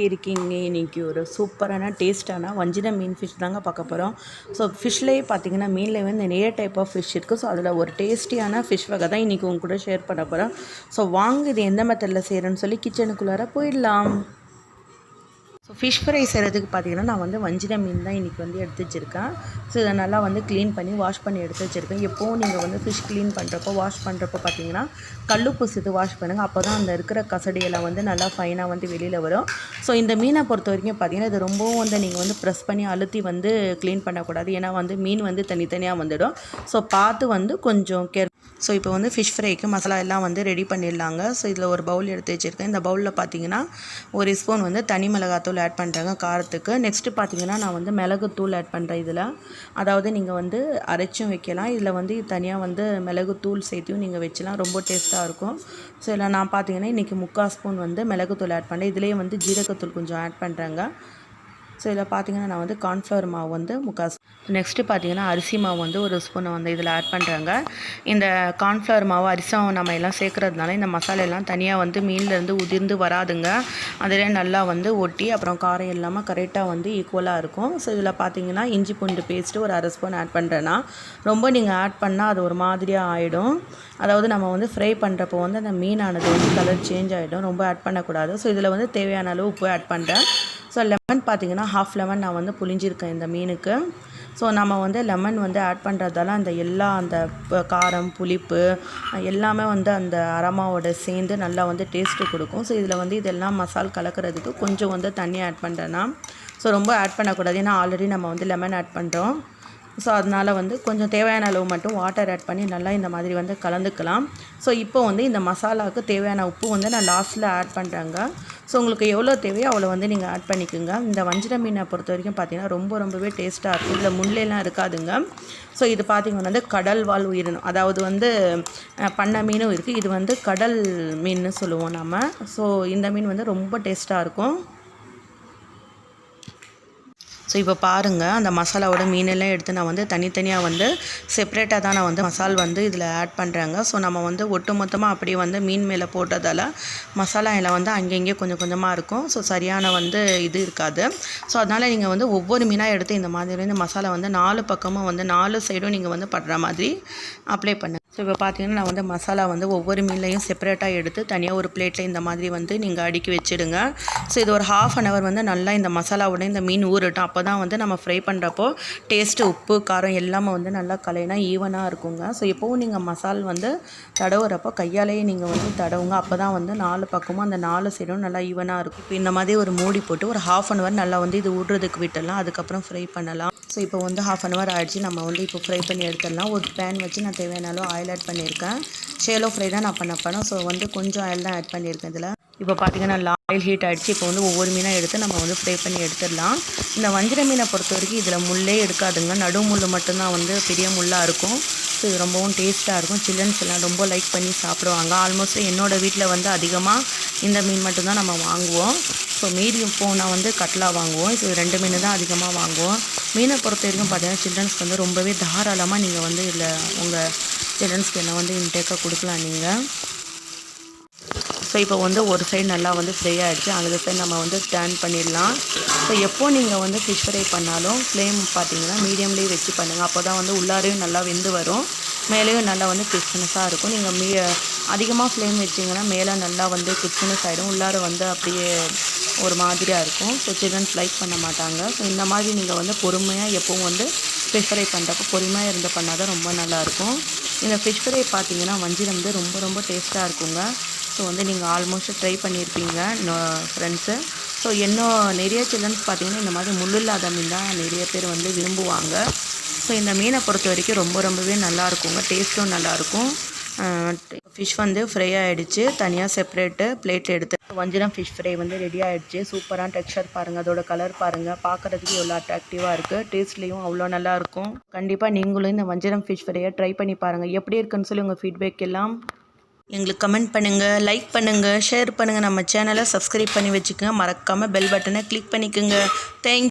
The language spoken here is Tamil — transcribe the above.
இருக்கீங்க? இன்றைக்கி ஒரு சூப்பரான டேஸ்ட்டான வஞ்சிரம் மீன் ஃபிஷ் தாங்க பார்க்க போகிறோம். ஸோ ஃபிஷ்லேயே பார்த்தீங்கன்னா மீனில் வந்து நிறைய டைப் ஆஃப் ஃபிஷ் இருக்குது. ஸோ அதில் ஒரு டேஸ்டியான ஃபிஷ் வகை தான் இன்றைக்கி உங்க கூட ஷேர் பண்ண போகிறோம். ஸோ வாங்க இது எந்த மெத்தடில் செய்கிறேன்னு சொல்லி கிச்சனுக்குள்ளார போயிடலாம். ஸோ ஃபிஷ் ஃப்ரை செய்கிறதுக்கு பார்த்தீங்கன்னா நான் வந்து வஞ்சிரம் மீன் தான் இன்றைக்கி வந்து எடுத்து வச்சுருக்கேன். ஸோ இதை நல்லா வந்து க்ளீன் பண்ணி வாஷ் பண்ணி எடுத்து வச்சுருக்கேன். எப்போவும் நீங்கள் வந்து ஃபிஷ் க்ளீன் பண்ணுறப்போ வாஷ் பண்ணுறப்போ பார்த்தீங்கன்னா கல்லுப்பு சேர்த்து வாஷ் பண்ணுங்கள். அப்போ தான் அந்த இருக்கிற கசடியெல்லாம் வந்து நல்லா ஃபைனாக வந்து வெளியில் வரும். ஸோ இந்த மீனை பொறுத்த வரைக்கும் பார்த்தீங்கன்னா இது ரொம்பவும் வந்து நீங்கள் வந்து ப்ரெஸ் பண்ணி அழுத்தி வந்து க்ளீன் பண்ணக்கூடாது. ஏன்னா வந்து மீன் வந்து தனித்தனியாக வந்துடும். ஸோ பார்த்து வந்து கொஞ்சம் ஸோ இப்போ வந்து ஃபிஷ் ஃப்ரைக்கு மசாலா எல்லாம் வந்து ரெடி பண்ணிடலாங்க. ஸோ இதில் ஒரு பவுல் எடுத்து வச்சுருக்கேன். இந்த பவுலில் பார்த்தீங்கன்னா ஒரு ஸ்பூன் வந்து தனி மிளகாத்தூள் ஆட் பண்ணுறேங்க காரத்துக்கு. நெக்ஸ்ட்டு பார்த்தீங்கன்னா நான் வந்து மிளகுத்தூள் ஆட் பண்ணுறேன் இதில். அதாவது நீங்கள் வந்து அரைச்சும் வைக்கலாம். இதில் வந்து தனியாக வந்து மிளகுத்தூள் சேர்த்தியும் நீங்கள் வச்சலாம். ரொம்ப டேஸ்ட்டாக இருக்கும். ஸோ இதில் நான் பார்த்தீங்கன்னா இன்றைக்கி 3/4 ஸ்பூன் வந்து மிளகுத்தூள் ஆட் பண்ணுறேன். இதிலேயே வந்து ஜீரகத்தூள் கொஞ்சம் ஆட் பண்ணுறேங்க. ஸோ இதில் பார்த்தீங்கன்னா நான் வந்து கார்ன்ஃப்ளவர் மாவு வந்து 3/4. நெக்ஸ்ட்டு பார்த்தீங்கன்னா அரிசி மாவு வந்து ஒரு ஸ்பூனை வந்து இதில் ஆட் பண்ணுறாங்க. இந்த கார்ன்ஃப்ளவர் மாவு அரிசி மாவு நம்ம எல்லாம் சேர்க்குறதுனால இந்த மசாலா எல்லாம் தனியாக வந்து மீன்லேருந்து உதிர்ந்து வராதுங்க. அதிலே நல்லா வந்து ஒட்டி அப்புறம் காரம் இல்லாமல் கரெக்டாக வந்து ஈக்குவலாக இருக்கும். ஸோ இதில் பார்த்தீங்கன்னா இஞ்சி பூண்டு பேஸ்ட்டு ஒரு 1/2 ஸ்பூன் ஆட் பண்ணுறேன்னா ரொம்ப நீங்கள் ஆட் பண்ணால் அது ஒரு மாதிரியாக ஆகிடும். அதாவது நம்ம வந்து ஃப்ரை பண்ணுறப்போ வந்து அந்த மீனானது வந்து கலர் சேஞ்ச் ஆகிடும். ரொம்ப ஆட் பண்ணக்கூடாது. ஸோ இதில் வந்து தேவையான அளவு உப்பு ஆட் பண்ணுறேன். ஸோ லெமன் பார்த்தீங்கன்னா 1/2 லெமன் நான் வந்து புளிஞ்சிருக்கேன் இந்த மீனுக்கு. ஸோ நம்ம வந்து லெமன் வந்து ஆட் பண்ணுறதால அந்த எல்லா அந்த காரம் புளிப்பு எல்லாமே வந்து அந்த அரோமாவோட சேர்ந்து நல்லா வந்து டேஸ்ட்டு கொடுக்கும். ஸோ இதில் வந்து இதெல்லாம் மசால் கலக்கிறதுக்கு கொஞ்சம் வந்து தண்ணி ஆட் பண்ணுறேன்னா ஸோ ரொம்ப ஆட் பண்ணக்கூடாது. ஏன்னா ஆல்ரெடி நம்ம வந்து லெமன் ஆட் பண்ணுறோம். ஸோ அதனால் வந்து கொஞ்சம் தேவையான அளவு மட்டும் வாட்டர் ஆட் பண்ணி நல்லா இந்த மாதிரி வந்து கலந்துக்கலாம். ஸோ இப்போ வந்து இந்த மசாலாவுக்கு தேவையான உப்பு வந்து நான் லாஸ்ட்டில் ஆட் பண்ணுறேங்க. ஸோ உங்களுக்கு எவ்வளோ தேவையோ அவ்வளோ வந்து நீங்கள் ஆட் பண்ணிக்கோங்க. இந்த வஞ்சிரம் மீனை பொறுத்த வரைக்கும் பார்த்தீங்கன்னா ரொம்பவே டேஸ்ட்டாக இருக்கும். இதில் முள்ளெல்லாம் இருக்காதுங்க. ஸோ இது பார்த்திங்கன்னா வந்து கடல் வாழ் உயிரினம், அதாவது வந்து பண்ணை மீனும் இருக்குது. இது வந்து கடல் மீன்னு சொல்லுவோம் நம்ம. ஸோ இந்த மீன் வந்து ரொம்ப டேஸ்ட்டாக இருக்கும். ஸோ இப்போ பாருங்கள் அந்த மசாலாவோட மீனெல்லாம் எடுத்து நான் வந்து தனித்தனியாக வந்து செப்ரேட்டாக தான் நான் வந்து மசால் வந்து இதில் ஆட் பண்ணுறேங்க. ஸோ நம்ம வந்து ஒட்டு மொத்தமாக அப்படியே வந்து மீன் மேலே போட்டதால் மசாலா எல்லாம் வந்து அங்கங்கே கொஞ்சம் கொஞ்சமாக இருக்கும். ஸோ சரியான வந்து இது இருக்காது. ஸோ அதனால் நீங்கள் வந்து ஒவ்வொரு மீனாக எடுத்து இந்த மாதிரி வந்து மசாலா வந்து 4 பக்கமும் வந்து 4 சைடும் நீங்கள் வந்து படுற மாதிரி அப்ளை பண்ணுங்கள். ஸோ இப்போ பார்த்தீங்கன்னா நான் வந்து மசாலா வந்து ஒவ்வொரு மீன்லையும் செப்பரேட்டாக எடுத்து தனியாக ஒரு பிளேட்டில் இந்த மாதிரி வந்து நீங்கள் அடுக்கி வச்சுடுங்க. ஸோ இது ஒரு 1/2 hour வந்து நல்லா இந்த மசாலாவோட இந்த மீன் ஊறட்டும். அப்போ தான் வந்து நம்ம ஃப்ரை பண்ணுறப்போ டேஸ்ட்டு உப்பு காரம் எல்லாமே வந்து நல்லா கலைனா ஈவனாக இருக்குங்க. ஸோ எப்போவும் நீங்கள் மசால் வந்து தடவுறப்போ கையாலேயே நீங்கள் வந்து தடவுங்க. அப்போ தான் வந்து 4 பக்கமும் அந்த 4 சைடும் நல்லா ஈவனாக இருக்கும். இப்போ இந்த மாதிரி ஒரு மூடி போட்டு ஒரு 1/2 hour நல்லா வந்து இது ஊடுறதுக்கு விட்டுடலாம். அதுக்கப்புறம் ஃப்ரை பண்ணலாம். ஸோ இப்போ வந்து 1/2 hour ஆகிடுச்சு. நம்ம வந்து இப்போ ஃப்ரை பண்ணி எடுத்துடலாம். ஒரு பேன் வச்சு நான் தேவையான அளவு ஆயில் ஆட் பண்ணியிருக்கேன். ஷேலோ ஃப்ரை தான் நான் பண்ண போகிறேன். ஸோ வந்து கொஞ்சம் ஆயில் தான் ஆட் பண்ணியிருக்கேன் இதில். இப்போ பார்த்தீங்கன்னா ஆயில் ஹீட் ஆகிடுச்சு. இப்போ வந்து ஒவ்வொரு மீனாக எடுத்து நம்ம வந்து ஃப்ரை பண்ணி எடுத்துடலாம். இந்த வஞ்சிர மீனை பொறுத்த வரைக்கும் இதில் முள்ளே எடுக்காதுங்க. நடு முள் மட்டும்தான் வந்து பெரிய முள்ளாக இருக்கும். ஸோ இது ரொம்பவும் டேஸ்ட்டாக இருக்கும். சில்ட்ரன்ஸ் எல்லாம் ரொம்ப லைக் பண்ணி சாப்பிடுவாங்க. ஆல்மோஸ்ட் என்னோடய வீட்டில் வந்து அதிகமாக இந்த மீன் மட்டும்தான் நம்ம வாங்குவோம். ஸோ மீதி போனால் வந்து கட்லா வாங்குவோம். இது 2 மீன் தான் அதிகமாக வாங்குவோம். மீனை பொறுத்த வரைக்கும் பார்த்தீங்கன்னா சில்ட்ரன்ஸ்க்கு வந்து ரொம்பவே தாராளமாக நீங்கள் வந்து இதில் உங்கள் சில்ட்ரன்ஸ்க்கு என்ன வந்து இன்டேக்காக கொடுக்கலாம் நீங்கள். ஸோ இப்போ வந்து ஒரு சைடு நல்லா வந்து ஃப்ரை ஆகிடுச்சு. அந்த சைடு நம்ம வந்து டர்ன் பண்ணிடலாம். ஸோ எப்போ நீங்கள் வந்து ஃபிஷ் ஃப்ரை பண்ணாலும் ஃப்ளேம் பார்த்தீங்கன்னா மீடியம்லேயே வச்சு பண்ணுங்கள். அப்போ தான் வந்து உள்ளாரையும் நல்லா வெந்து வரும், மேலேயும் நல்லா வந்து கிறிஸ்பினஸாக இருக்கும். நீங்கள் அதிகமாக ஃப்ளேம் வச்சிங்கன்னா மேலே நல்லா வந்து கிறிஸ்பினஸ் ஆகிடும், உள்ளார வந்து அப்படியே ஒரு மாதிரியாக இருக்கும். ஸோ சில்ட்ரன்ஸ் லைக் பண்ண மாட்டாங்க. ஸோ இந்த மாதிரி நீங்கள் வந்து பொறுமையாக எப்போவும் வந்து ஃபிஷ் ஃப்ரை பண்ணுறப்போ பொறுமையாக இருந்து பண்ணால் தான் ரொம்ப நல்லாயிருக்கும். இந்த ஃபிஷ் ஃப்ரை பார்த்தீங்கன்னா வஞ்சிரம் வந்து ரொம்ப டேஸ்ட்டாக இருக்குங்க. ஸோ வந்து நீங்கள் ஆல்மோஸ்ட் ட்ரை பண்ணியிருப்பீங்க ஃப்ரெண்ட்ஸு. ஸோ இன்னும் நிறைய சில்ட்ரன்ஸ் பார்த்தீங்கன்னா இந்த மாதிரி முள் இல்லாத மீன் தான் நிறைய பேர் வந்து விரும்புவாங்க. ஸோ இந்த மீனை பொறுத்த வரைக்கும் ரொம்பவே நல்லாயிருக்குங்க. டேஸ்ட்டும் நல்லாயிருக்கும். ஃபிஷ் வந்து ஃப்ரை ஆகிடுச்சு. தனியாக செப்பரேட்டு பிளேட்டில் எடுத்து வஞ்சிரம் ஃபிஷ் ஃப்ரை வந்து ரெடி ஆகிடுச்சு. சூப்பரான டெக்ஸ்சர் பாருங்கள், அதோட கலர் பாருங்கள், பார்க்குறதுக்கு எவ்வளோ அட்ராக்டிவாக இருக்குது, டேஸ்ட்லேயும் அவ்வளோ நல்லாயிருக்கும். கண்டிப்பாக நீங்களும் இந்த வஞ்சிரம் ஃபிஷ் ஃப்ரையை ட்ரை பண்ணி பாருங்கள். எப்படி இருக்குன்னு சொல்லி உங்கள் ஃபீட்பேக் எல்லாம் எங்களுக்கு கமெண்ட் பண்ணுங்கள், லைக் பண்ணுங்கள், ஷேர் பண்ணுங்கள். நம்ம சேனலை சப்ஸ்கிரைப் பண்ணி வச்சுக்கோங்க. மறக்காமல் பெல் பட்டனை கிளிக் பண்ணிக்கோங்க. தேங்க்யூ.